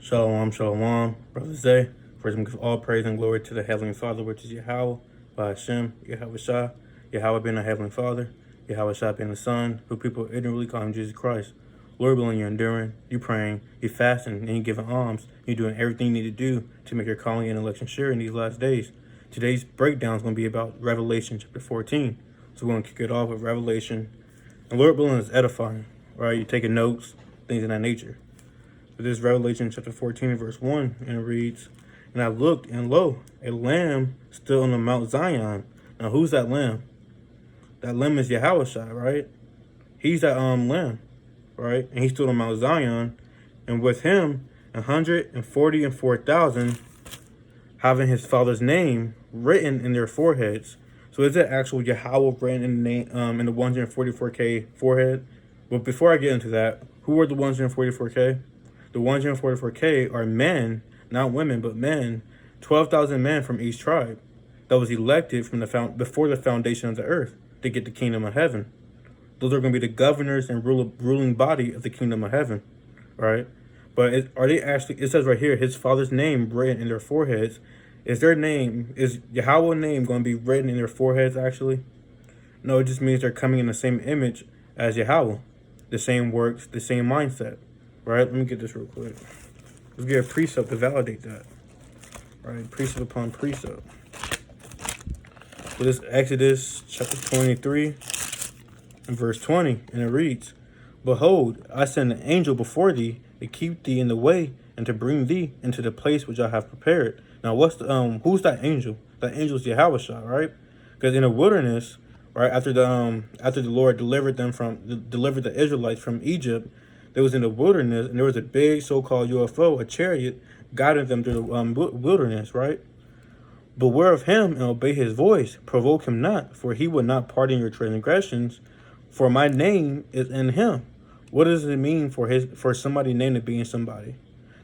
Shalom, shalom, brother Zay. First, we give all praise and glory to the Heavenly Father, which is Yahweh, by Hashem, Yahweh Shah, Yahweh being the Heavenly Father, Yahweh Shah being the Son, who people ignorantly call him Jesus Christ. Lord willing, you're enduring, you praying, you fasting, and you giving alms. You're doing everything you need to do to make your calling and election sure in these last days. Today's breakdown is going to be about Revelation chapter 14. So we're going to kick it off with Revelation. And Lord willing is edifying, right? You're taking notes, things of that nature. This is Revelation chapter 14, verse 1, and it reads, "And I looked, and lo, a lamb stood on the Mount Zion." Now, who's that lamb? That lamb is Yahushua, right? He's that lamb, right? And he stood on Mount Zion, and with him 144,000, having his father's name written in their foreheads. So is it actual Yahweh written in the name in the 144K forehead? But before I get into that, who are the 144K? The 144K are men, not women, but men, 12,000 men from each tribe that was elected from before the foundation of the earth to get the kingdom of heaven. Those are going to be the governors and ruling body of the kingdom of heaven, right? But are they actually? It says right here, his father's name written in their foreheads. Is Yahweh's name going to be written in their foreheads? Actually, no. It just means they're coming in the same image as Yahweh, the same works, the same mindset. Right, let me get this real quick. Let's get a precept to validate that. Right, precept upon precept. So this Exodus chapter 23 and verse 20, and it reads, "Behold, I send an angel before thee to keep thee in the way and to bring thee into the place which I have prepared." Now, who's that angel? That angel is Yahushua, right? Because in the wilderness, right after the Lord delivered the Israelites from Egypt. They was in the wilderness, and there was a big so-called UFO, a chariot, guiding them through the wilderness, right? "Beware of him and obey his voice. Provoke him not, for he will not pardon your transgressions. For my name is in him." What does it mean for somebody's name to be in somebody?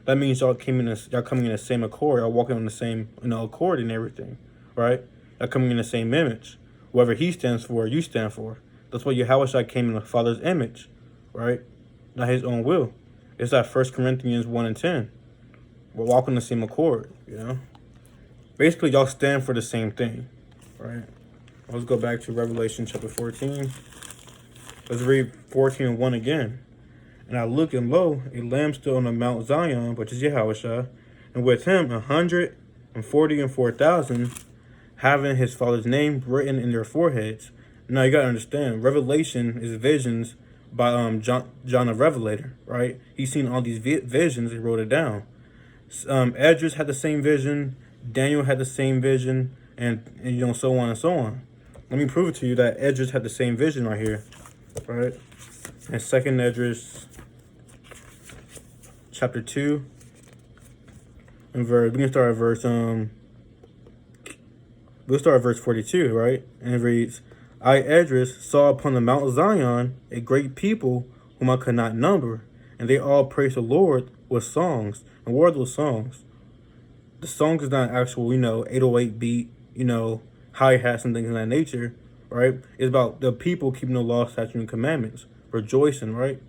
That means y'all coming in the same accord. Y'all walking on the same accord and everything, right? Y'all coming in the same image. Whatever he stands for, you stand for. That's why Yahushua came in the Father's image, right? Not his own will. It's that 1 Corinthians 1 and 10. We're walking the same accord, Basically, y'all stand for the same thing, right? Let's go back to Revelation chapter 14. Let's read 14 and 1 again. "And I looked, and lo, a lamb stood on the Mount Zion, which is Yahushua, and with him 144,000, having his father's name written in their foreheads." Now, you got to understand, Revelation is visions by John the Revelator, right? He's seen all these visions and wrote it down. Esdras had the same vision, Daniel had the same vision, and so on and so on. Let me prove it to you that Esdras had the same vision right here, right? And 2nd Esdras chapter 2 and we can start at verse 42, right? And it reads, "I, Esdras, saw upon the Mount Zion a great people whom I could not number, and they all praised the Lord with songs." And what are those songs? The song is not actual, 808 beat, hi-hats and things of that nature, right? It's about the people keeping the law, statutes, and commandments, rejoicing, right?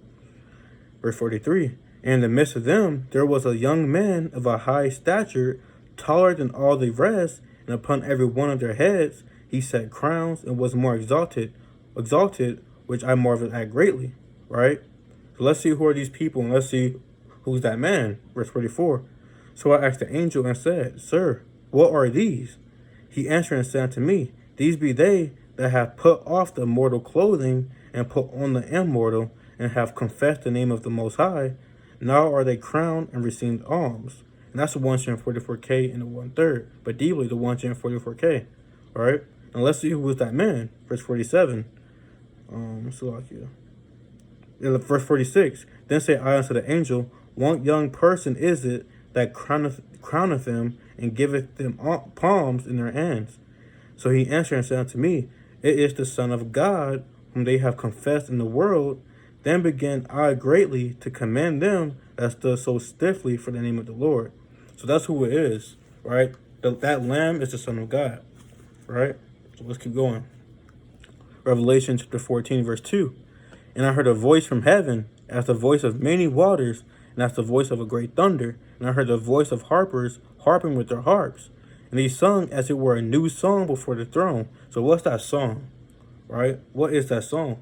Verse 43, "And in the midst of them there was a young man of a high stature, taller than all the rest, and upon every one of their heads he set crowns, and was more exalted, which I marveled at greatly," right? So let's see who are these people, and let's see who's that man. Verse 44, "So I asked the angel and said, Sir, what are these? He answered and said unto me, These be they that have put off the mortal clothing, and put on the immortal, and have confessed the name of the Most High. Now are they crowned and received alms." And that's the 144K and the 1/3, but deeply the 144K, all right? And let's see who was that man. Verse 47. Verse 46. "Then said I unto the angel, What young person is it that crowneth them, and giveth them palms in their hands? So he answered and said unto me, It is the Son of God, whom they have confessed in the world. Then began I greatly to commend them that stood so stiffly for the name of the Lord." So that's who it is, right? That lamb is the Son of God, right? So let's keep going. Revelation chapter 14, verse 2. "And I heard a voice from heaven, as the voice of many waters, and that's the voice of a great thunder. And I heard the voice of harpers harping with their harps. And they sung as it were a new song before the throne. So what's that song, right? What is that song?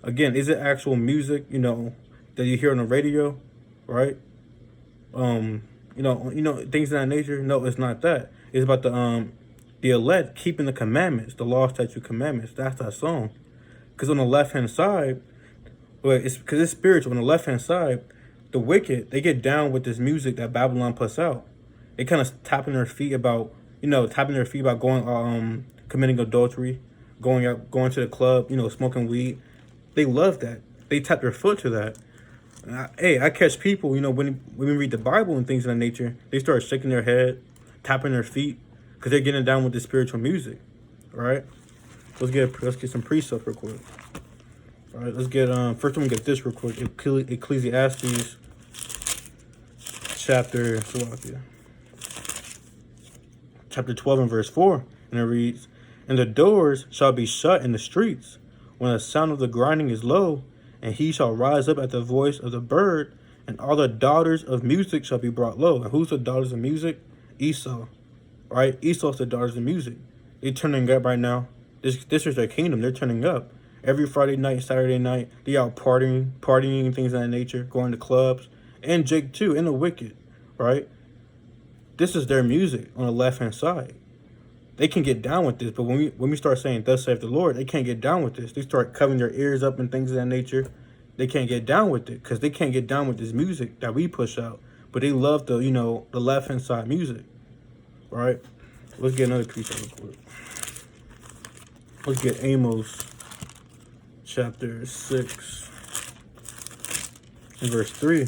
Again, is it actual music, that you hear on the radio, right? Things of that nature. No, it's not that. It's about the elect keeping the commandments, the law, statute, commandments. That's that song. Because on the left hand side, it's because it's spiritual. On the left hand side, the wicked, they get down with this music that Babylon puts out. They kind of tapping their feet about going committing adultery, going to the club, smoking weed. They love that. They tap their foot to that. I catch people, when we read the Bible and things of that nature, they start shaking their head, tapping their feet, because they're getting down with the spiritual music, right? Let's get some precepts real quick. All right, let's get first. I'm gonna get this real quick. Ecclesiastes chapter 12 and verse 4, and it reads, "And the doors shall be shut in the streets when the sound of the grinding is low, and he shall rise up at the voice of the bird, and all the daughters of music shall be brought low." And who's the daughters of music? Esau, right? Esau's the daughters of music. They're turning up right now. This is their kingdom. They're turning up. Every Friday night, Saturday night, they out partying, things of that nature, going to clubs. And Jake too, and the wicked, right? This is their music on the left-hand side. They can get down with this, but when we start saying, "Thus saith the Lord," they can't get down with this. They start covering their ears up and things of that nature. They can't get down with it because they can't get down with this music that we push out. But they love the left-hand side music, right? Let's get another piece real quick. Let's get Amos chapter 6 and verse 3.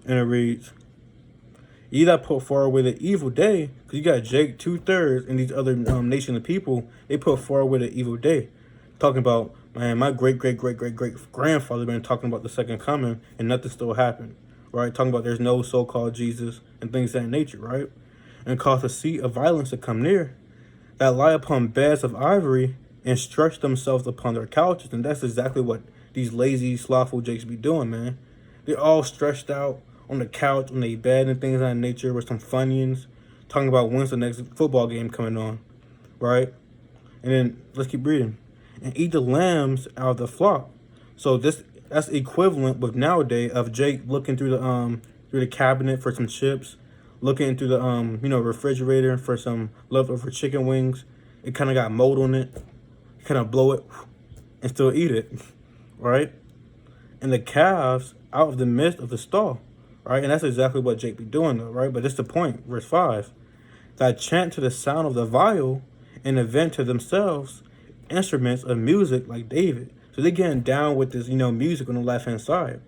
And it reads, "Ye that put forward the evil day," because you got Jake 2/3 and these other nation of people, they put forward the evil day. Talking about, man, my great grandfather been talking about the second coming and nothing still happened, right? Talking about there's no so-called Jesus and things of that nature, right? And cause the seat of violence to come near, that lie upon beds of ivory and stretch themselves upon their couches. And that's exactly what these lazy, slothful Jakes be doing, man. They're all stretched out on the couch, on their bed and things of that nature with some Funyuns, talking about when's the next football game coming on, right? And then let's keep reading. "And eat the lambs out of the flock." So that's equivalent with nowadays of Jake looking through the cabinet for some chips, looking into the refrigerator for some leftover chicken wings. It kind of got mold on it. Kind of blow it and still eat it, right? "And the calves out of the midst of the stall," right? And that's exactly what Jake be doing, though, right? But that's the point. Verse 5, "That chant to the sound of the viol and invent to themselves instruments of music like David." So they're getting down with this, music on the left-hand side.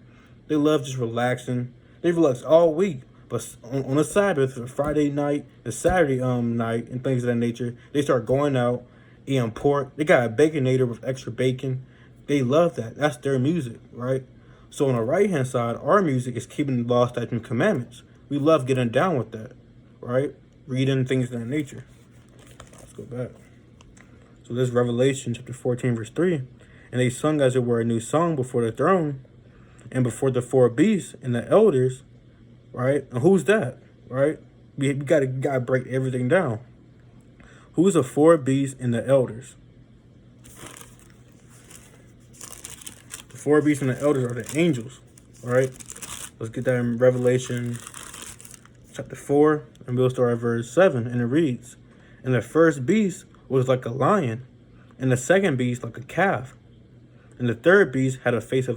They love just relaxing. They relax all week. But on the Sabbath, the Friday night, the Saturday night, and things of that nature, they start going out, eating pork. They got a Baconator with extra bacon. They love that. That's their music, right? So on the right-hand side, our music is keeping the law, statutes, and commandments. We love getting down with that, right? Reading things of that nature. Let's go back. So this is Revelation chapter 14, verse 3. "And they sung as it were a new song before the throne and before the four beasts and the elders," right? And who's that, right? We gotta break everything down. Who's the four beasts and the elders? The four beasts and the elders are the angels, all right? Let's get that in Revelation chapter 4, and we'll start at verse 7, and it reads, "And the first beast was like a lion, and the second beast like a calf, and the third beast had a face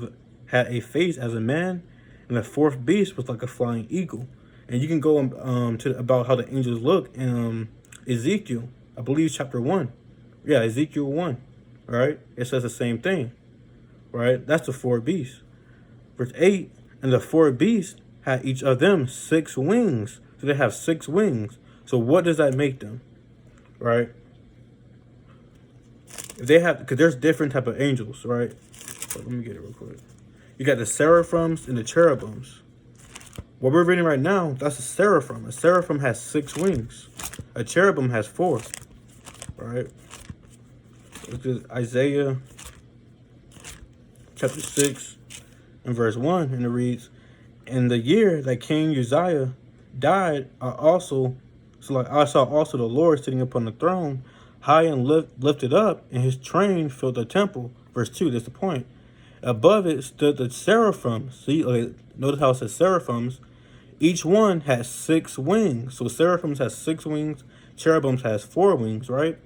as a man, and the fourth beast was like a flying eagle." And you can go to about how the angels look in Ezekiel, I believe chapter 1. Yeah, Ezekiel 1, right? It says the same thing, right? That's the four beasts. Verse 8, "And the four beasts had each of them 6 wings." So they have 6 wings. So what does that make them, right? If they have, because there's different type of angels, right? So let me get it real quick. You got the seraphims and the cherubims. What we're reading right now, that's a seraphim. A seraphim has 6 wings. A cherubim has 4, right? Let's do Isaiah chapter 6 and verse 1, and it reads, in the year that King Uzziah died, I saw also the Lord sitting upon the throne, high and lifted up, and his train filled the temple. Verse 2, that's the point. Above it stood the seraphim. See, notice how it says seraphims. Each one has 6 wings. So seraphims has 6 wings. Cherubims has 4 wings, right?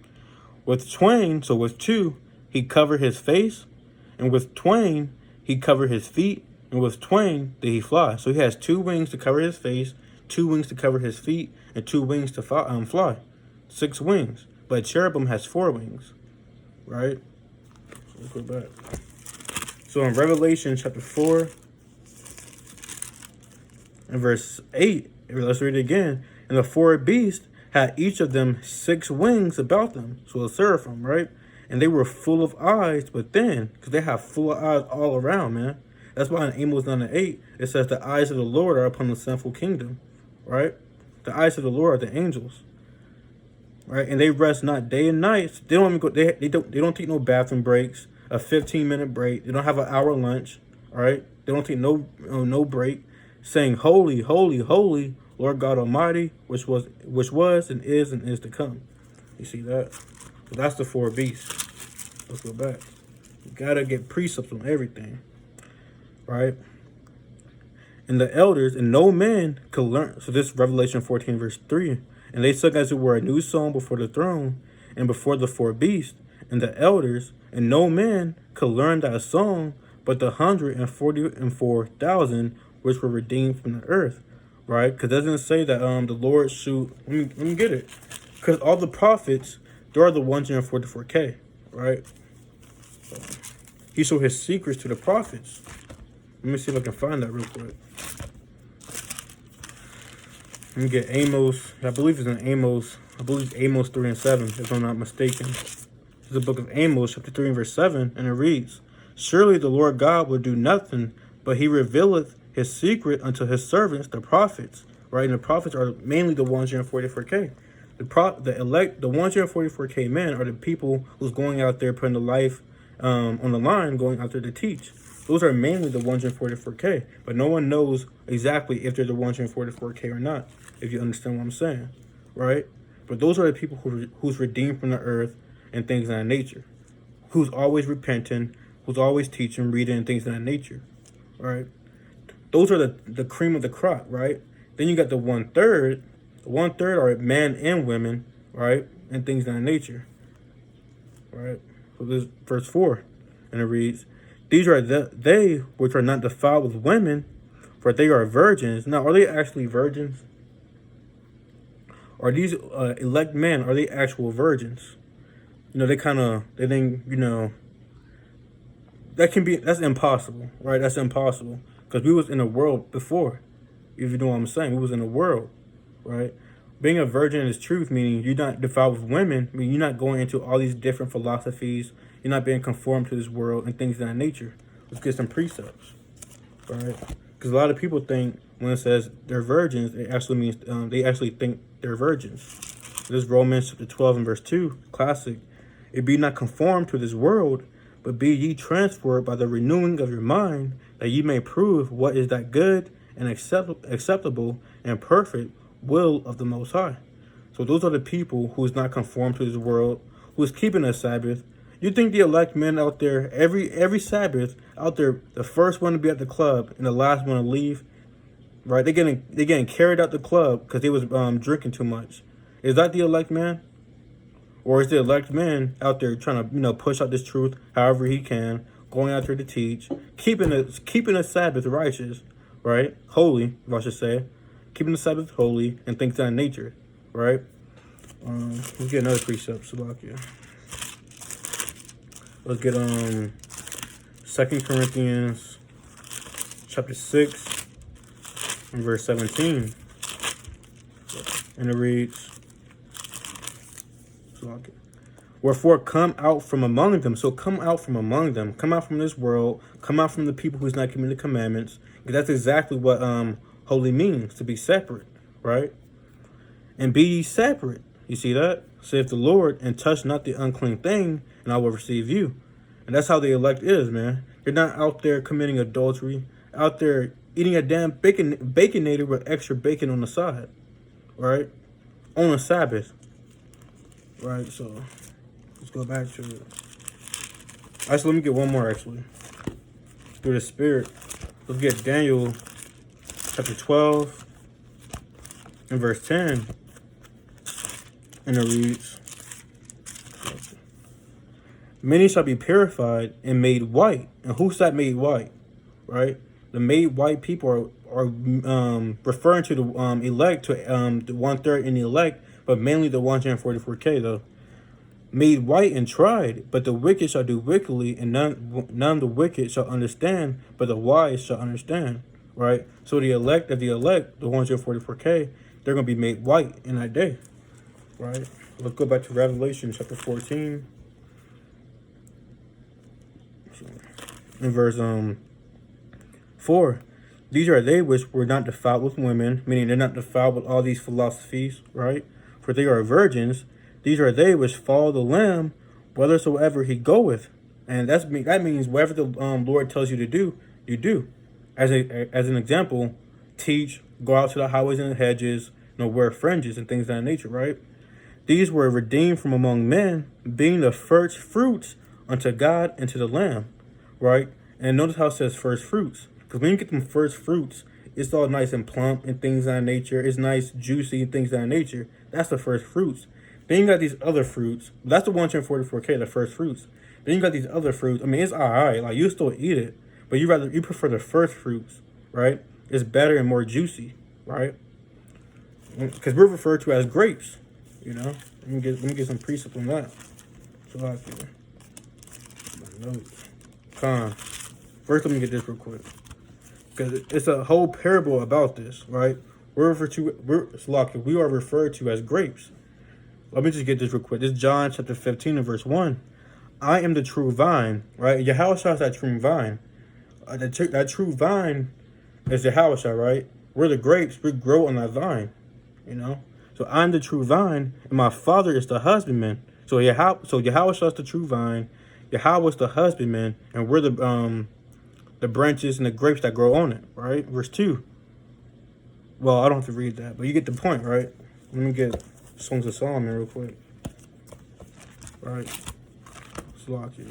With twain, so with 2, he covered his face. And with twain, he covered his feet. And with twain, did he fly. So he has 2 wings to cover his face, 2 wings to cover his feet, and 2 wings to fly. 6 wings. But cherubim has 4 wings, right? So let's go back. So in Revelation chapter 4 and verse 8, let's read it again. And the 4 beasts had each of them 6 wings about them. So a seraphim, right? And they were full of eyes within, because they have full of eyes all around, man. That's why in Amos 9:8, it says the eyes of the Lord are upon the sinful kingdom, right? The eyes of the Lord are the angels, right? And they rest not day and night. They don't even go. They don't take no bathroom breaks. A 15-minute break. They don't have an hour lunch. All right. They don't take no break. Saying, "Holy, holy, holy, Lord God Almighty, which was and is to come." You see that? So that's the 4 beasts. Let's go back. You gotta get precepts on everything, right? And the elders and no man could learn. So this is Revelation 14 verse 3. And they sung as it were a new song before the throne and before the 4 beasts and the elders, and no man could learn that song but the 144,000 which were redeemed from the earth, right? Because it doesn't say that the Lord let me get it. Because all the prophets, they are the 144K, right? So he showed his secrets to the prophets. Let me see if I can find that real quick. Let me get Amos. I believe it's in Amos. I believe Amos 3 and 7, if I'm not mistaken. It's the book of Amos, chapter 3 and verse 7, and it reads, "Surely the Lord God will do nothing, but he revealeth his secret unto his servants, the prophets." Right? And the prophets are mainly the 144K. The elect, the 144K men are the people who's going out there putting the life on the line, going out there to teach. Those are mainly the 144K, but no one knows exactly if they're the 144K or not, if you understand what I'm saying, right? But those are the people who's redeemed from the earth and things of that nature, who's always repenting, who's always teaching, reading, and things of that nature, right? Those are the cream of the crop, right? Then you got the 1/3. The 1/3 are men and women, right? And things of that nature, right? So this is verse 4, and it reads, "These are they which are not defiled with women, for they are virgins." Now, are they actually virgins? Are these elect men, are they actual virgins? You know, they think, you know, that's impossible, right? That's impossible. Because we was in a world before, if you know what I'm saying. We was in a world, right? Being a virgin is truth, meaning you're not defiled with women. I mean, you're not going into all these different philosophies. You're not being conformed to this world and things of that nature. Let's get some precepts, right? Because a lot of people think when it says they're virgins, it actually means they actually think they're virgins. This is Romans chapter 12 and verse 2, classic. "It be not conformed to this world, but be ye transformed by the renewing of your mind, that ye may prove what is that good and acceptable and perfect will of the Most High." So those are the people who is not conformed to this world, who is keeping a Sabbath. You think the elect men out there, every Sabbath out there, the first one to be at the club and the last one to leave, right? They're getting carried out the club because they was drinking too much. Is that the elect man? Or is the elect man out there trying to, you know, push out this truth however he can, going out there to teach, keeping a Sabbath righteous, right? Holy, if I should say. Keeping the Sabbath holy and things of that nature, right? Let's get another precept, Salakia. Let's get 2 Corinthians chapter 6 and verse 17. And it reads, "Wherefore come out from among them." So come out from among them. Come out from this world. Come out from the people who's not keeping the commandments. Because that's exactly what holy means, to be separate, right? "And be ye separate." You see that? "Saith the Lord, and touch not the unclean thing, and I will receive you." And that's how the elect is, man. You're not out there committing adultery, out there eating a damn baconator with extra bacon on the side, right? On a Sabbath, right? So let's go back to it. Actually, let me get one more. Actually, through the Spirit, let's get Daniel chapter 12 and verse 10, and it reads, "Many shall be purified and made white." And who's that made white, right? The made white people are referring to the elect, to the 1/3 in the elect, but mainly the 144K though. Made white and tried, but the wicked shall do wickedly, and none of the wicked shall understand, but the wise shall understand, right? So the elect of the elect, the 144K, they're going to be made white in that day, right? Let's go back to Revelation chapter 14. In verse 4, "These are they which were not defiled with women," meaning they're not defiled with all these philosophies, right? "For they are virgins. These are they which follow the Lamb whithersoever he goeth." And that means whatever the Lord tells you to do, you do. As an example, teach, go out to the highways and the hedges, wear fringes and things of that nature, right? "These were redeemed from among men, being the first fruits unto God and to the Lamb," right? And notice how it says first fruits. Because when you get them first fruits, it's all nice and plump and things of that nature. It's nice, juicy, and things of that nature. That's the first fruits. Then you got these other fruits. That's the 144K, the first fruits. Then you got these other fruits. I mean, it's alright. Like, you still eat it. But you prefer the first fruits, right? It's better and more juicy, right? Because we're referred to as grapes, Let me get some precept on that. So I can my notes. First, let me get this real quick, because it's a whole parable about this, right? We are referred to as grapes. Let me just get this real quick. This is John chapter 15 and verse 1. "I am the true vine," right? Yahushua is that true vine. That true vine is Yahushua, right? We're the grapes. We grow on that vine, So I'm the true vine, and my Father is the husbandman. So Yahushua is the true vine. Yahweh is the husbandman, and we're the branches and the grapes that grow on it, right? Verse 2. Well, I don't have to read that, but you get the point, right? Let me get Songs of Solomon real quick. Right. Slocky.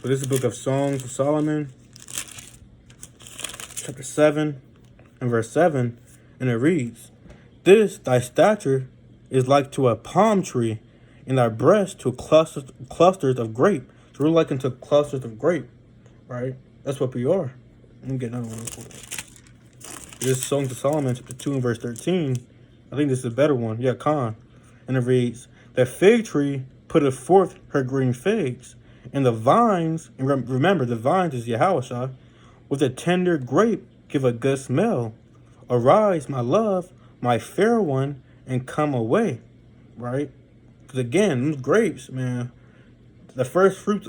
So this is the book of Songs of Solomon, chapter 7 and verse 7, and it reads, "This thy stature is like to a palm tree, and thy breast to clusters of grape." So we're likened to clusters of grape, right? That's what we are. Let me get another one real quick. This is Songs of Solomon, chapter 2 and verse 13. I think this is a better one. Yeah, And it reads, "The fig tree putteth forth her green figs, and the vines," and remember, the vines is Yahushua, "with a tender grape give a good smell. Arise, my love, my fair one, and come away," right? Because again, those grapes, man, the first fruits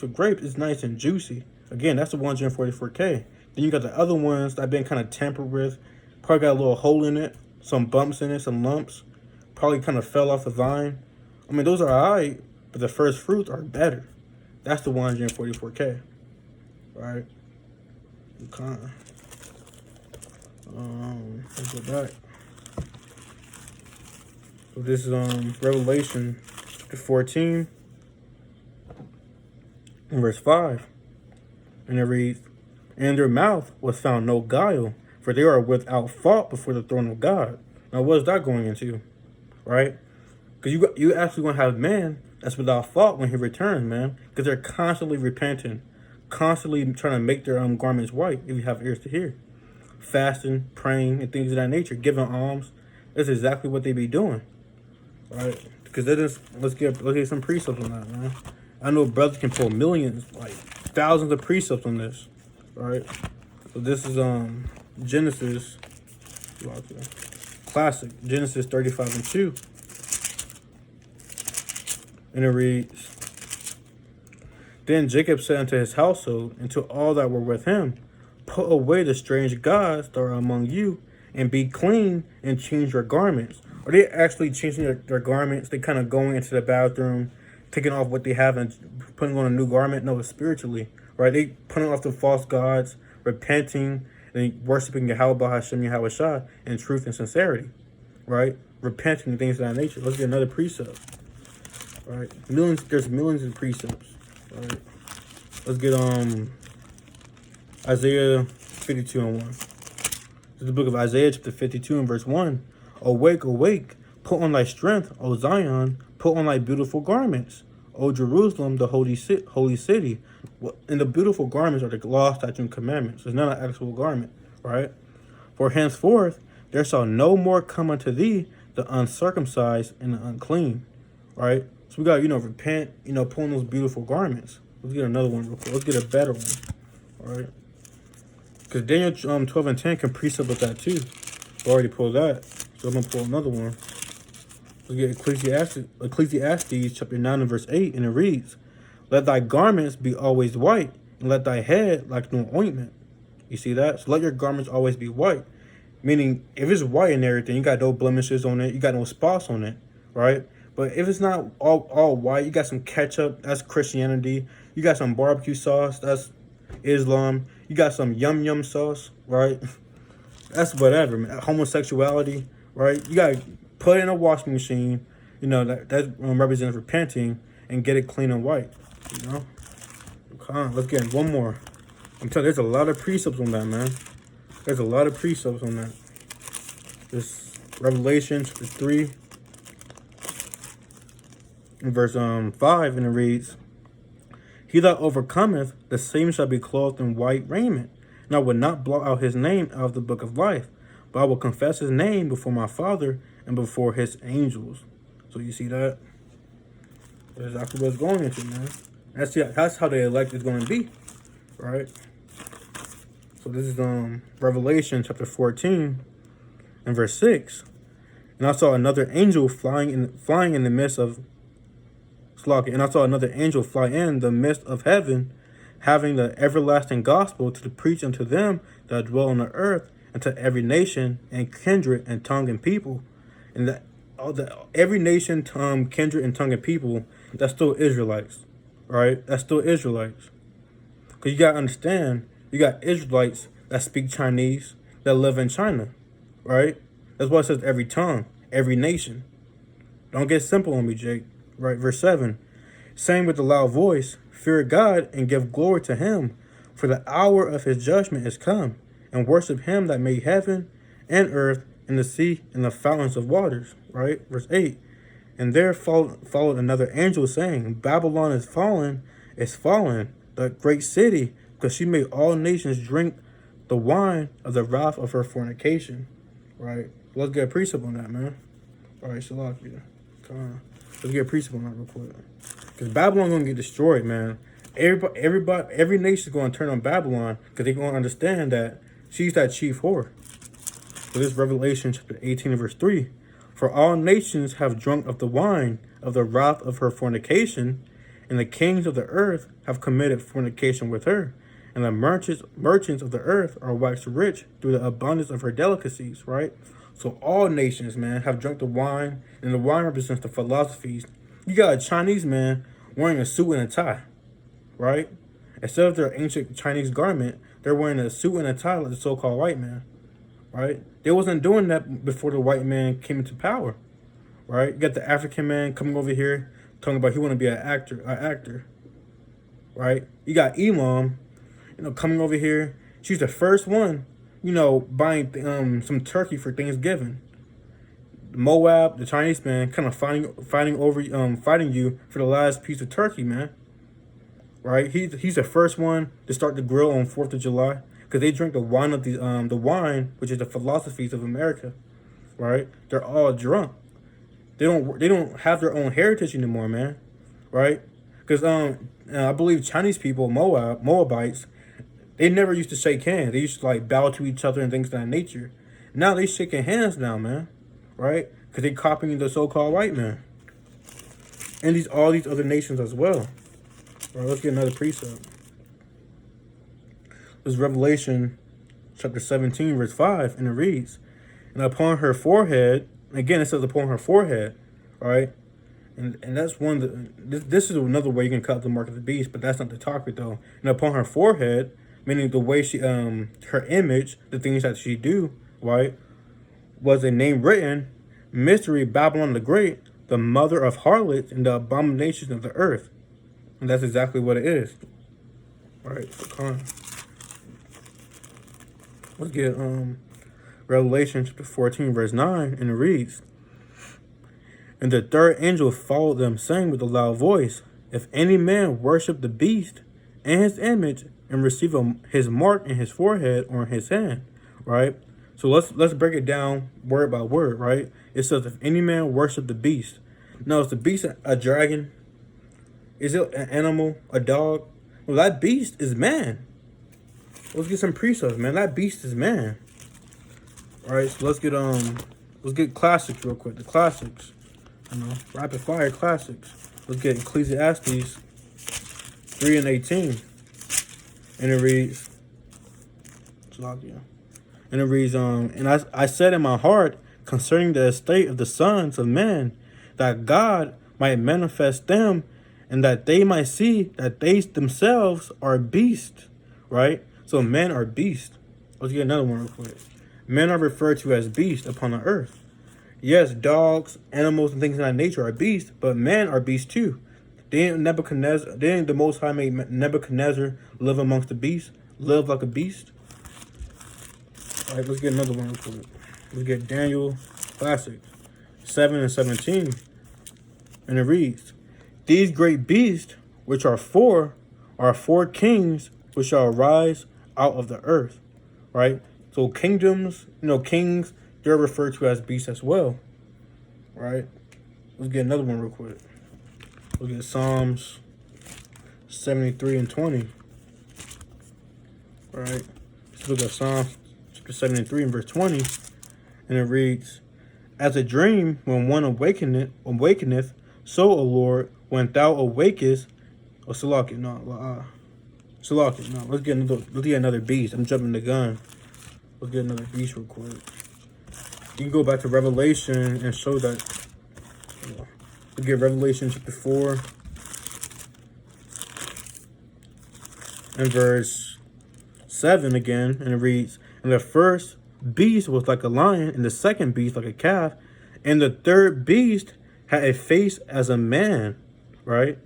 of grapes is nice and juicy. Again, that's the 144K. Then you got the other ones that have been kind of tampered with, probably got a little hole in it, some bumps in it, some lumps, probably kind of fell off the vine. I mean, those are alright, but the first fruits are better. That's the 144K, right? Okay. Let's go back. So this is Revelation chapter 14 and verse 5. And it reads, "In their mouth was found no guile, for they are without fault before the throne of God." Now, what is that going into, right? Because you actually going to have man that's without fault when he returns, man. Because they're constantly repenting, constantly trying to make their garments white, if you have ears to hear. Fasting, praying, and things of that nature, giving alms. That's exactly what they be doing, right? Because let's get some precepts on that, man. I know brothers can pull millions, like thousands of precepts on this, right? So this is Genesis, classic, Genesis 35 and 2. And it reads, "Then Jacob said unto his household, and to all that were with him, Put away the strange gods that are among you, and be clean, and change your garments." Are they actually changing their garments? They kind of going into the bathroom, taking off what they have and putting on a new garment? No, it's spiritually, right? They putting off the false gods, repenting and worshiping Yahweh Bahashem Yahweh Shah in truth and sincerity, right? Repenting and things of that nature. Let's get another precept, right? There's millions of precepts, right? Let's get Isaiah 52 and 1. This is the book of Isaiah, chapter 52 and verse 1. Awake, awake, put on thy strength, O Zion, put on thy beautiful garments, O Jerusalem, the holy city. And the beautiful garments are the law, statutes, and commandments. It's not an actual garment, right? For henceforth there shall no more come unto thee the uncircumcised and the unclean, right? So we got, repent, put on those beautiful garments. Let's get another one real quick. Let's get a better one, all right? Because Daniel 12 and 10 can precept with that too. I already pulled that, so I'm going to pull another one. Let's get Ecclesiastes chapter 9 and verse 8, and it reads, let thy garments be always white, and let thy head like new ointment. You see that? So let your garments always be white. Meaning, if it's white and everything, you got no blemishes on it, you got no spots on it, right? But if it's not all white, you got some ketchup, that's Christianity. You got some barbecue sauce, that's Islam. You got some yum sauce, right? That's whatever, man. Homosexuality, right? You got to put it in a washing machine, that represents repenting, and get it clean and white, Come on, let's get in one more. I'm telling you, there's a lot of precepts on that, man. There's a lot of precepts on that. This Revelation chapter 3 in verse 5, and it reads, he that overcometh, the same shall be clothed in white raiment. And I will not blot out his name out of the book of life, but I will confess his name before my Father and before his angels. So you see that? That's exactly what it's going into, man. That's how the elect is going to be, right? So this is Revelation chapter 14 and verse 6. And I saw another angel flying in the midst of and I saw another angel fly in the midst of heaven, having the everlasting gospel to preach unto them that dwell on the earth, and to every nation and kindred and tongue and people. And every nation, kindred and tongue and people, that's still Israelites, right? That's still Israelites. Because you got to understand, you got Israelites that speak Chinese, that live in China, right? That's why it says every tongue, every nation. Don't get simple on me, Jake. Right, verse 7. Saying with a loud voice, fear God and give glory to him, for the hour of his judgment is come, and worship him that made heaven and earth and the sea and the fountains of waters. Right, verse 8. And there followed another angel saying, Babylon is fallen, the great city, because she made all nations drink the wine of the wrath of her fornication. Right, let's get a precept on that, man. All right, Shalakia. Come on. Let's get a precept on that real quick. Because Babylon going to get destroyed, man. Every nation is going to turn on Babylon because they're going to understand that she's that chief whore. So this Revelation chapter 18 and verse 3. For all nations have drunk of the wine of the wrath of her fornication, and the kings of the earth have committed fornication with her. And the merchants of the earth are waxed rich through the abundance of her delicacies, right? So all nations, man, have drunk the wine, and the wine represents the philosophies. You got a Chinese man wearing a suit and a tie, right? Instead of their ancient Chinese garment, they're wearing a suit and a tie like the so-called white man, right? They wasn't doing that before the white man came into power, right? You got the African man coming over here talking about he want to be an actor, right? You got Imam, coming over here. She's the first one, buying some turkey for Thanksgiving. Moab, the Chinese man, kind of fighting you for the last piece of turkey, man. Right? He's the first one to start the grill on 4th of July because they drink the wine of the wine, which is the philosophies of America. Right? They're all drunk. They don't have their own heritage anymore, man. Right? Because I believe Chinese people, Moabites, they never used to shake hands. They used to bow to each other and things of that nature. Now they shaking hands now, man. Right? Because they copying the so-called white man. And all these other nations as well. All right, let's get another precept. This is Revelation chapter 17, verse 5, and it reads, and upon her forehead, again it says upon her forehead, all right? And that's one of the, this is another way you can cut the mark of the beast, but that's not the topic though. And upon her forehead, meaning the way she her image, the things that she do, right, was a name written, Mystery Babylon the Great, the mother of harlots and the abominations of the earth. And that's exactly what it is. Right, so come on. Let's get Revelation chapter 14, verse 9, and it reads, And the third angel followed them, saying with a loud voice, If any man worship the beast and his image, and receive his mark in his forehead or in his hand, right? So let's break it down word by word, right? It says, if any man worship the beast. Now, is the beast a dragon? Is it an animal, a dog? Well, that beast is man. Let's get some precepts, man. That beast is man. All right, so let's get classics real quick. The classics, rapid fire classics. Let's get Ecclesiastes 3:18, and it reads, and I said in my heart concerning the estate of the sons of men, that God might manifest them, and that they might see that they themselves are beasts, right? So men are beasts. Let's get another one real quick. Men are referred to as beasts upon the earth. Yes, dogs, animals, and things of that nature are beasts, but men are beasts too. Didn't the Most High make Nebuchadnezzar live amongst the beasts, live like a beast? All right, let's get another one real quick. Let's get Daniel Classic 7:17, and it reads, These great beasts, which are four kings which shall arise out of the earth, right? So kingdoms, kings, they're referred to as beasts as well, right? Let's get another one real quick. We'll get Psalms 73:20, right? Let's look at Psalms chapter 73 and verse 20, and it reads, As a dream when one awakeneth, so, O Lord, when thou awakest, let's get another beast. I'm jumping the gun. Let's get another beast real quick. You can go back to Revelation and show that. We'll get Revelation chapter 4 and verse 7 again, and it reads, And the first beast was like a lion, and the second beast like a calf, and the third beast had a face as a man, right?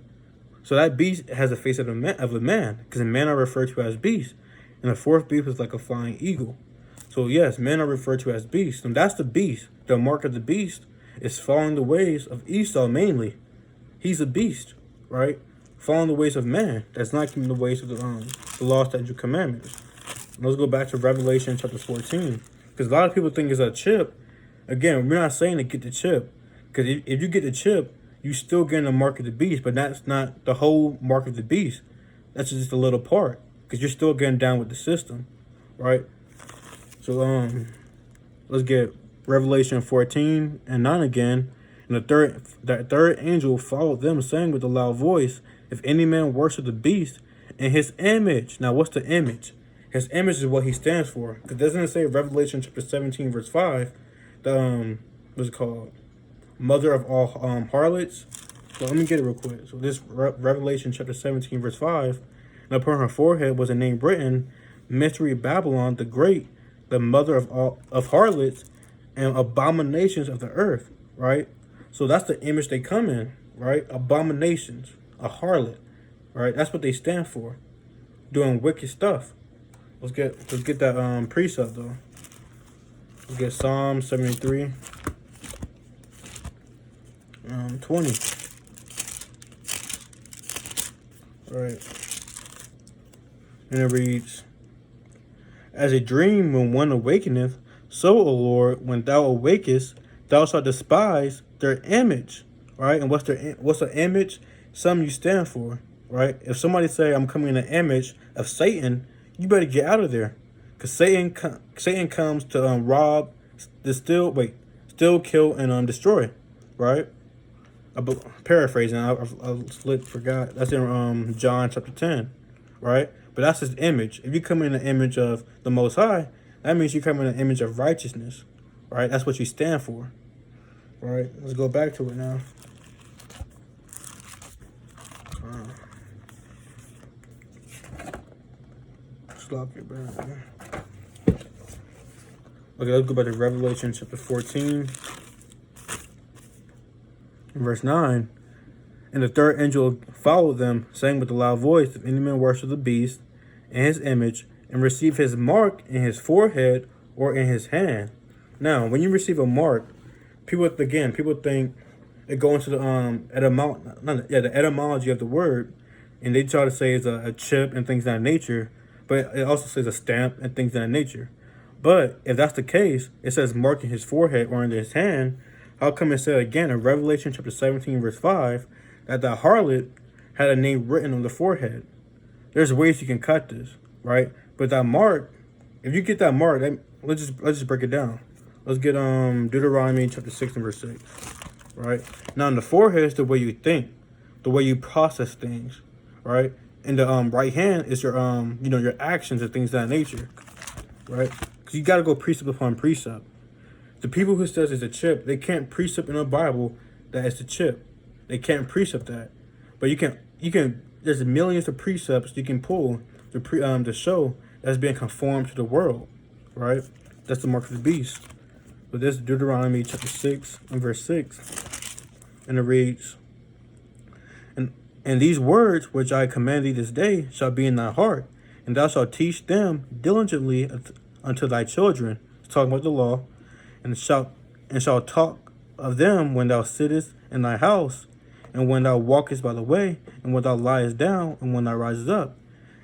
So that beast has a face of a man, because men are referred to as beasts. And the fourth beast was like a flying eagle. So yes, men are referred to as beasts. And that's the beast. The mark of the beast is following the ways of Esau mainly. He's a beast, right? Following the ways of man. That's not keeping the ways of the law, statute, commandments. And let's go back to Revelation chapter 14. Because a lot of people think it's a chip. Again, we're not saying to get the chip. Because if you get the chip, you still getting the mark of the beast, but that's not the whole mark of the beast. That's just a little part, because you're still getting down with the system, right? So let's get Revelation 14:9 again. And the third angel followed them, saying with a loud voice, If any man worship the beast and his image. Now, what's the image? His image is what he stands for. Because doesn't it say Revelation chapter 17 verse 5? What's it called? Mother of all harlots. So let me get it real quick. So this Revelation chapter 17 verse 5, and upon her forehead was a name written, Mystery Babylon the Great, the mother of harlots and abominations of the earth, right? So that's the image they come in, right? Abominations, a harlot, right? That's what they stand for, doing wicked stuff. Let's get that precept though. Let's get Psalm 73. 20. Right. And it reads, As a dream when one awakeneth, so, O Lord, when thou awakest, thou shalt despise their image. Right? And what's the image? Something you stand for. Right? If somebody say, I'm coming in the image of Satan, you better get out of there. Because Satan comes to rob, steal, kill, and destroy. Right? Paraphrasing, I forgot. That's in John chapter 10, right? But that's his image. If you come in the image of the Most High, that means you come in the image of righteousness, right? That's what you stand for, right? Let's go back to it now. Okay, let's go back to Revelation chapter 14, verse 9. And the third angel followed them, saying with a loud voice, if any man worship the beast and his image, and receive his mark in his forehead or in his hand. Now, when you receive a mark, people think it go into the the etymology of the word, and they try to say it's a chip and things of that nature, but it also says a stamp and things of that nature. But if that's the case, it says mark in his forehead or in his hand. How come it said again in Revelation chapter 17, verse 5, that the harlot had a name written on the forehead? There's ways you can cut this, right? But that mark, if you get that mark, let's just break it down. Let's get Deuteronomy chapter 6 and verse 6, right? Now, in the forehead is the way you think, the way you process things, right? And the right hand is your your actions and things of that nature, right? Because you got to go precept upon precept. The people who says it's a chip, they can't precept in the Bible that it's a chip. They can't precept that, but you can. There's millions of precepts you can pull to show that's being conformed to the world, right? That's the mark of the beast. But this is Deuteronomy chapter 6 and verse 6, and it reads, and these words which I command thee this day shall be in thy heart, and thou shalt teach them diligently unto thy children. It's talking about the law, and shalt talk of them when thou sittest in thy house, and when thou walkest by the way, and when thou liest down, and when thou risest up.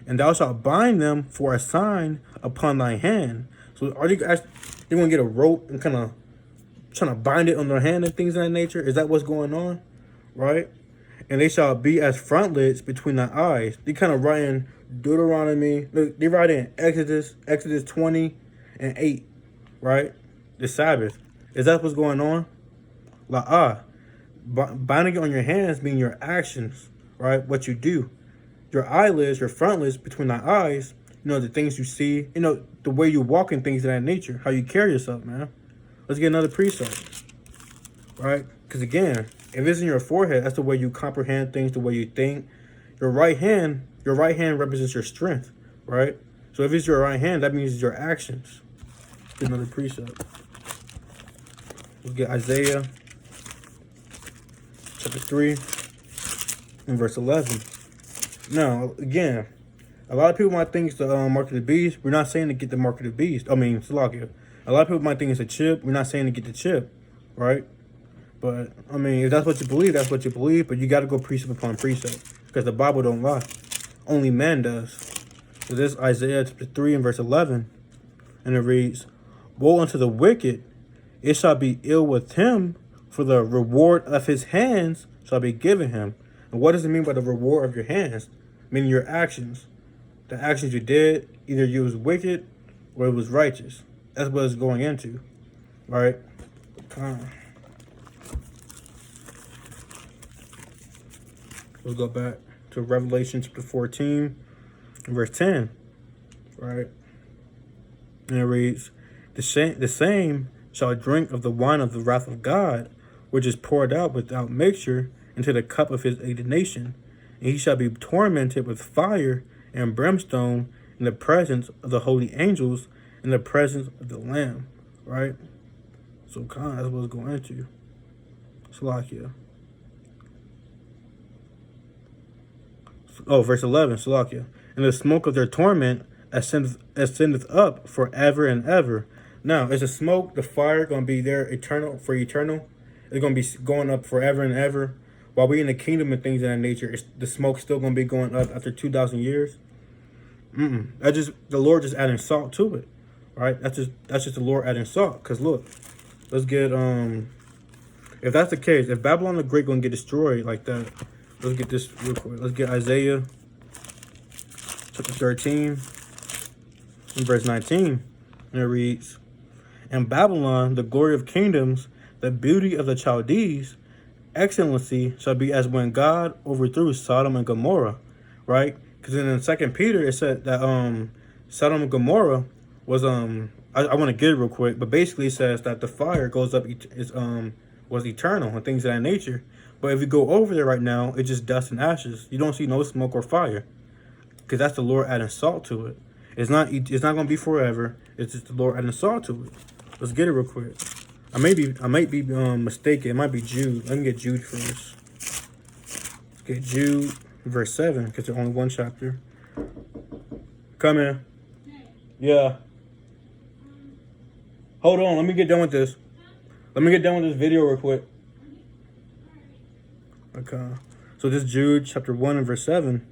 And thou shalt bind them for a sign upon thy hand. So are they going to get a rope and kind of trying to bind it on their hand and things of that nature? Is that what's going on? Right? And they shall be as frontlets between thy eyes. They kind of write in Deuteronomy. They write in Exodus 20 and 8. Right? The Sabbath. Is that what's going on? Binding it on your hands mean your actions, right? What you do. Your eyelids, your frontlets between the eyes, the things you see, the way you walk and things of that nature, how you carry yourself, man. Let's get another precept, right? Because again, if it's in your forehead, that's the way you comprehend things, the way you think. Your right hand represents your strength, right? So if it's your right hand, that means it's your actions. Let's get another precept. Let's get Isaiah chapter 3 and verse 11. Now, again, a lot of people might think it's the mark of the beast. We're not saying to get the mark of the beast. Salakia. A lot of people might think it's a chip. We're not saying to get the chip, right? But, if that's what you believe, that's what you believe. But you got to go precept upon precept, because the Bible don't lie. Only man does. So this is Isaiah chapter 3 and verse 11. And it reads, woe unto the wicked, it shall be ill with him, for the reward of his hands shall be given him. And what does it mean by the reward of your hands? Meaning your actions. The actions you did, either you was wicked or it was righteous. That's what it's going into. Right? Let's go back to Revelation chapter 14, verse 10. Right? And it reads, the same shall drink of the wine of the wrath of God, which is poured out without mixture into the cup of his indignation. And he shall be tormented with fire and brimstone in the presence of the holy angels, in the presence of the Lamb. Right? So that's what it's going into. Salakia. Verse 11, Salakia. And the smoke of their torment ascendeth up forever and ever. Now, is the smoke, the fire, going to be there eternal? It's going to be going up forever and ever. While we in the kingdom and things of that nature, the smoke's still going to be going up after 2,000 years. The Lord just adding salt to it, right? That's just the Lord adding salt. Because look, let's get if that's the case, if Babylon the Great going to get destroyed like that, let's get this real quick. Let's get Isaiah chapter 13 and verse 19, and it reads, and Babylon, the glory of kingdoms, the beauty of the Chaldees, excellency shall be as when God overthrew Sodom and Gomorrah, right? Because in 2 Peter it said that Sodom and Gomorrah was I want to get it real quick, but basically it says that the fire goes up was eternal and things of that nature. But if you go over there right now, it's just dust and ashes. You don't see no smoke or fire, because that's the Lord adding salt to it. It's not gonna be forever. It's just the Lord adding salt to it. Let's get it real quick. I might be mistaken. It might be Jude. Let me get Jude first. Let's get Jude verse 7 because there's only one chapter. Come in. Yeah. Hold on. Let me get done with this. Let me get done with this video real quick. Okay. So this Jude chapter 1 and verse 7.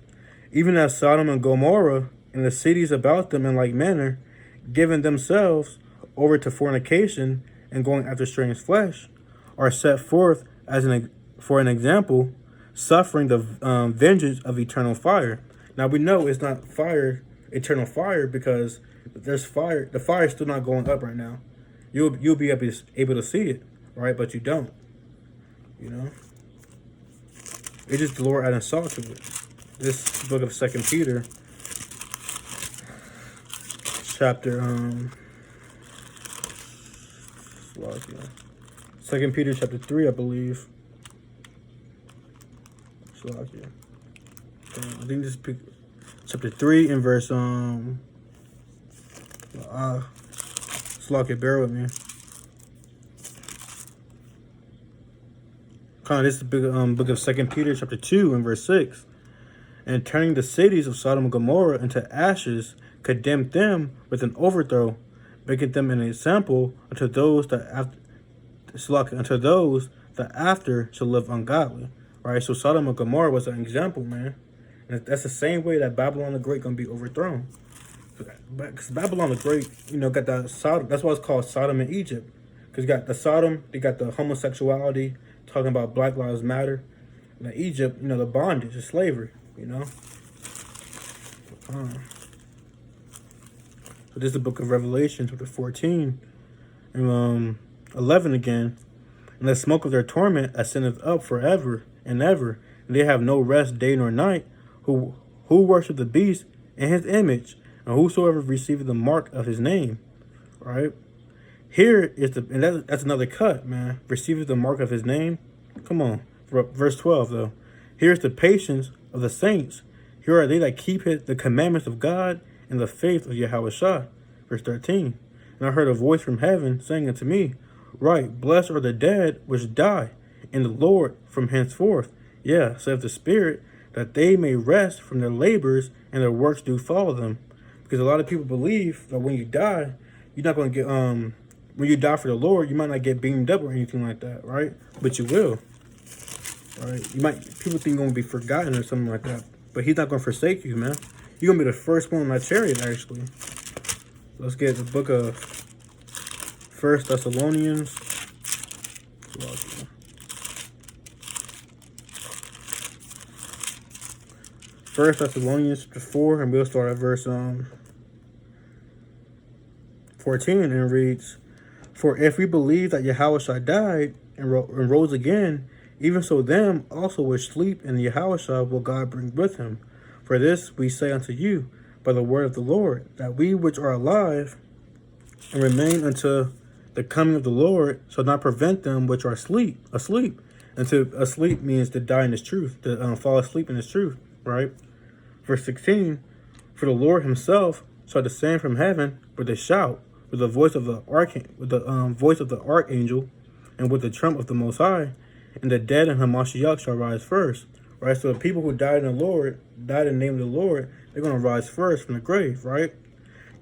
Even as Sodom and Gomorrah and the cities about them in like manner, giving themselves over to fornication and going after strange flesh, are set forth as for an example, suffering the vengeance of eternal fire. Now we know it's not fire, eternal fire, because there's fire. The fire is still not going up right now. You'll be able to see it, right? But you don't. You know, it's just the Lord adding salt to it. This book of 2 Peter, chapter 2 Peter chapter 3, I believe. I think this is chapter 3 and verse bear with me. This is the book of 2 Peter chapter 2 and verse 6. And turning the cities of Sodom and Gomorrah into ashes, condemned them with an overthrow, making them an example unto those that after shall live ungodly. Right? So Sodom and Gomorrah was an example, man. And that's the same way that Babylon the Great gonna be overthrown. Because Babylon the Great, got that Sodom. That's why it's called Sodom in Egypt. Because you got the Sodom, they got the homosexuality, talking about Black Lives Matter. And Egypt, the bondage, the slavery, So this is the book of Revelation, chapter 14, and 11 again. And the smoke of their torment ascendeth up forever and ever, and they have no rest day nor night, who worship the beast and his image, and whosoever receiveth the mark of his name. Right? Here is that's another cut, man. Receiveth the mark of his name. Come on. Verse 12 though. Here's the patience of the saints. Here are they that keep the commandments of God and the faith of Yahushua. Verse 13. And I heard a voice from heaven saying unto me, Right, blessed are the dead which die in the Lord from henceforth. Yeah, saith the Spirit, that they may rest from their labors and their works do follow them. Because a lot of people believe that when you die, you're not going to get, when you die for the Lord, you might not get beamed up or anything like that, right? But you will, right? People think you're going to be forgotten or something like that. But he's not going to forsake you, man. You're going to be the first one in that chariot, actually. Let's get the book of 1 Thessalonians. 1 Thessalonians chapter 4, and we'll start at verse 14, and it reads, For if we believe that Yahushua died and rose again, even so them also which sleep in Yahushua will God bring with him. For this we say unto you by the word of the Lord, that we which are alive and remain unto the coming of the Lord shall not prevent them which are asleep. And to asleep means to die in his truth, to fall asleep in his truth, right? Verse 16, For the Lord himself shall descend from heaven with a shout, with the voice of the archangel, and with the trump of the Most High, and the dead in Hamashiach shall rise first. Right? So the people who died in the Lord, died in the name of the Lord, they're going to rise first from the grave, right?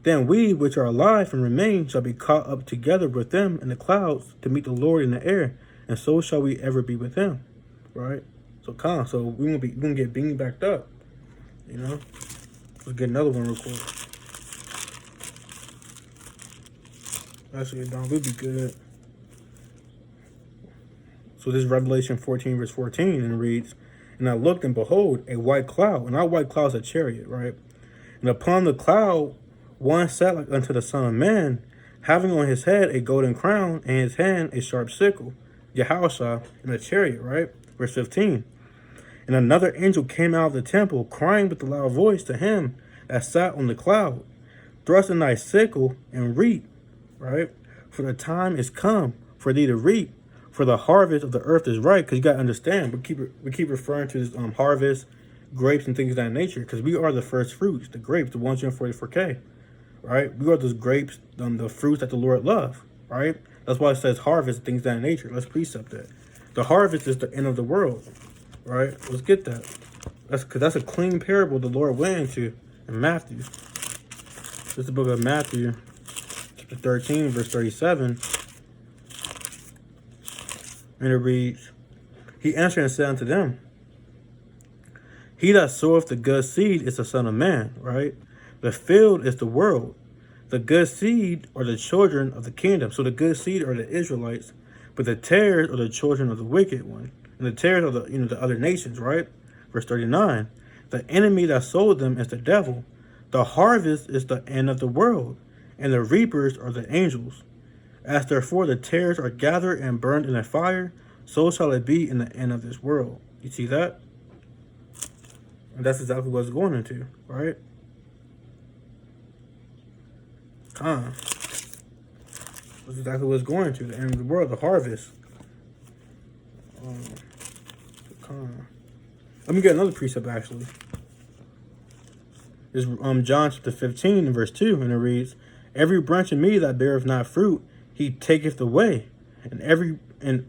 Then we which are alive and remain shall be caught up together with them in the clouds to meet the Lord in the air, and so shall we ever be with him. Right? So we're gonna get beamed back up. Let's get another one real quick. Actually, Don would be good. So this is Revelation 14, verse 14, and it reads, And I looked, and behold, a white cloud. And our white cloud is a chariot, right? And upon the cloud, one sat like unto the Son of Man, having on his head a golden crown, and in his hand a sharp sickle. Yahushua in a chariot, right? Verse 15. And another angel came out of the temple, crying with a loud voice to him that sat on the cloud, Thrust in thy sickle and reap, right? For the time is come for thee to reap, for the harvest of the earth is ripe. Because you got to understand, we keep referring to this harvest, grapes and things of that nature, because we are the first fruits, the grapes, the 144K. right? We are those grapes, the fruits that the Lord loves, right? That's why it says harvest, things of that nature. Let's precept that. The harvest is the end of the world, right? Let's get that. Because that's a clean parable the Lord went into in Matthew. This is the book of Matthew, chapter 13, verse 37. And it reads, He answered and said unto them, He that soweth the good seed is the Son of Man, right? The field is the world. The good seed are the children of the kingdom. So the good seed are the Israelites, but the tares are the children of the wicked one. And the tares are the other nations, right? Verse 39. The enemy that sowed them is the devil. The harvest is the end of the world, and the reapers are the angels. As therefore the tares are gathered and burned in a fire, so shall it be in the end of this world. You see that? And that's exactly what it's going into, right? That's exactly what it's going to, the end of the world, the harvest. Let me get another precept, actually. It's John chapter 15, verse 2, and it reads, Every branch in me that beareth not fruit, he taketh away. And every branch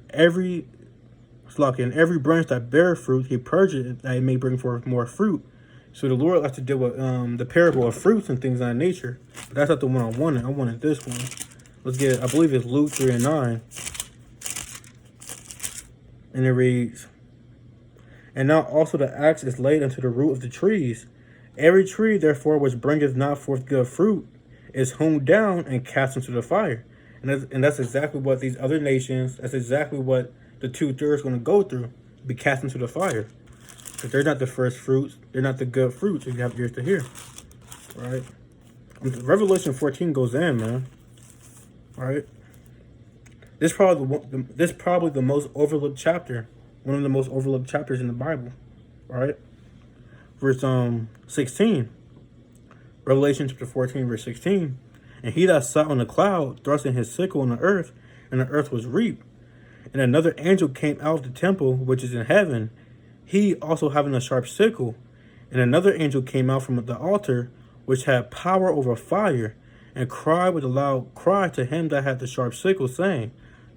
that beareth fruit, he purgeth it, that it may bring forth more fruit. So the Lord likes to deal with the parable of fruits and things of that nature. But that's not the one I wanted. I wanted this one. Let's get it. I believe it's Luke 3 and 9. And it reads, And now also the axe is laid unto the root of the trees. Every tree, therefore, which bringeth not forth good fruit, is hewn down and cast into the fire. And that's exactly what these other nations, that's exactly what the 2/3 are going to go through, be cast into the fire. Because they're not the first fruits, they're not the good fruits, if you have ears to hear. Right? Revelation 14 goes in, man. Right? This is probably the most overlooked chapter, one of the most overlooked chapters in the Bible. Right? Verse 16. Revelation chapter 14, verse 16. And he that sat on the cloud thrust in his sickle in the earth, and the earth was reaped. And another angel came out of the temple which is in heaven, he also having a sharp sickle. And another angel came out from the altar, which had power over fire, and cried with a loud cry to him that had the sharp sickle, saying,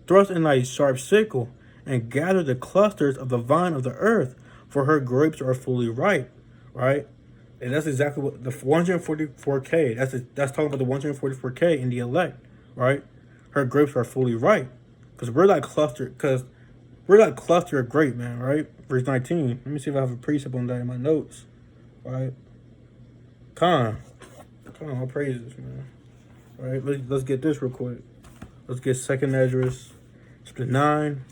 Thrust in thy sharp sickle, and gather the clusters of the vine of the earth, for her grapes are fully ripe. Right? And that's exactly what the 144K, that's talking about the 144K in the elect, right? Her grapes are fully ripe. Because we're like cluster of grape, man, right? Verse 19. Let me see if I have a precept on that in my notes. Right? All praises, man. All right, let's get this real quick. Let's get 2nd Ezra chapter 9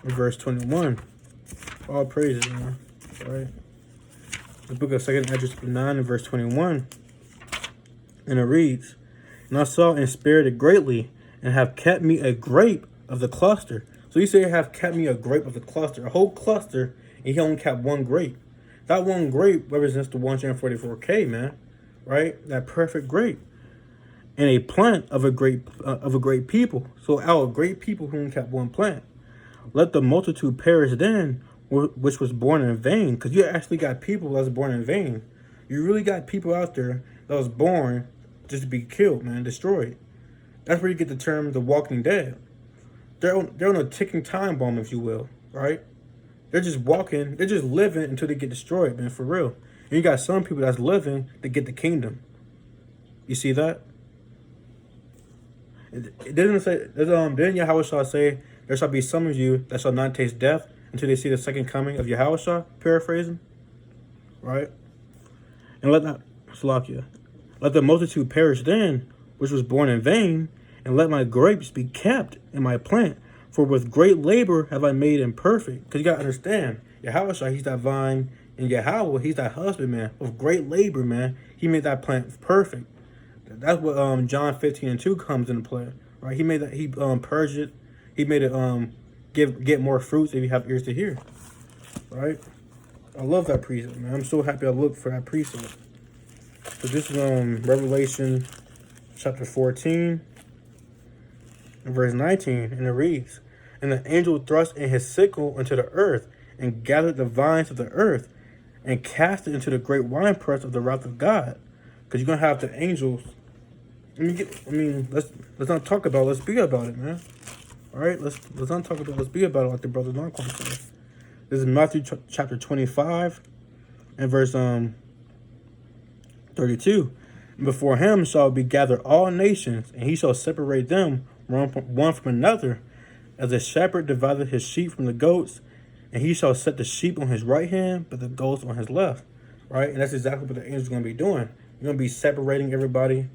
and verse 21. All praises, man. All right. The book of 2nd Ezra chapter 9 and verse 21. And it reads, And I saw and spared it greatly, and have kept me a grape of the cluster. So you say, have kept me a grape of the cluster, a whole cluster, and he only kept one grape. That one grape represents the 144K, man, right? That perfect grape. And a plant of a great people. So out of great people who only kept one plant. Let the multitude perish then, which was born in vain. Because you actually got people that was born in vain. You really got people out there that was born just to be killed, man, destroyed. That's where you get the term the walking dead. They're on a ticking time bomb, if you will, right? They're just walking, they're just living until they get destroyed, man, for real. And you got some people that's living to get the kingdom. You see that? It didn't say, didn't Yahushua say, there shall be some of you that shall not taste death until they see the second coming of Yahushua, paraphrasing, right? And let the multitude perish then, which was born in vain, and let my grapes be kept in my plant, for with great labor have I made him perfect. Because you got to understand, Yahushua, he's that vine, and Yahweh, he's that husbandman. With great labor, man, he made that plant perfect. That's what John 15 and 2 comes into play, right? He made that, he purged it, he made it get more fruits if you have ears to hear, right? I love that precept, man. I'm so happy I looked for that precept. So this is Revelation chapter 14 and verse 19, and it reads, And the angel thrust in his sickle into the earth, and gathered the vines of the earth, and cast it into the great winepress of the wrath of God. Because you're gonna have the angels. Let's not talk about it, let's be about it, man. Alright, let's not talk about it, let's be about it, like the brother Narquan says. This is Matthew chapter 25 and verse 32. Before him shall be gathered all nations, and he shall separate them one from another, as a shepherd divideth his sheep from the goats, and he shall set the sheep on his right hand, but the goats on his left. Right? And that's exactly what the angels are going to be doing. You're going to be separating everybody.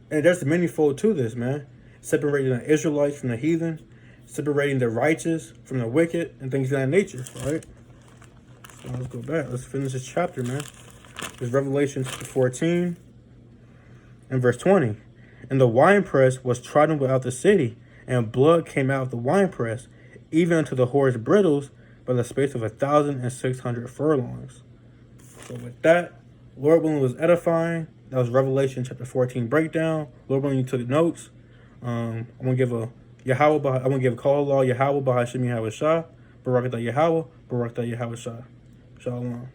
And there's manifold to this, man. Separating the Israelites from the heathen, separating the righteous from the wicked, and things of that nature, right? So let's go back. Let's finish this chapter, man. It's Revelation 14 and verse 20. And the winepress was trodden without the city, and blood came out of the winepress, even unto the whore's brittles, by the space of 1,600 furlongs. So with that, Lord willing, was edifying. That was Revelation chapter 14 breakdown. Lord willing, you took notes. I'm gonna give a Yahweh. I'm gonna give a call law Yahweh Bahashim Yahweh Shah. Barakatah Yahweh. Barakatah Yahweh Shah. Shalom.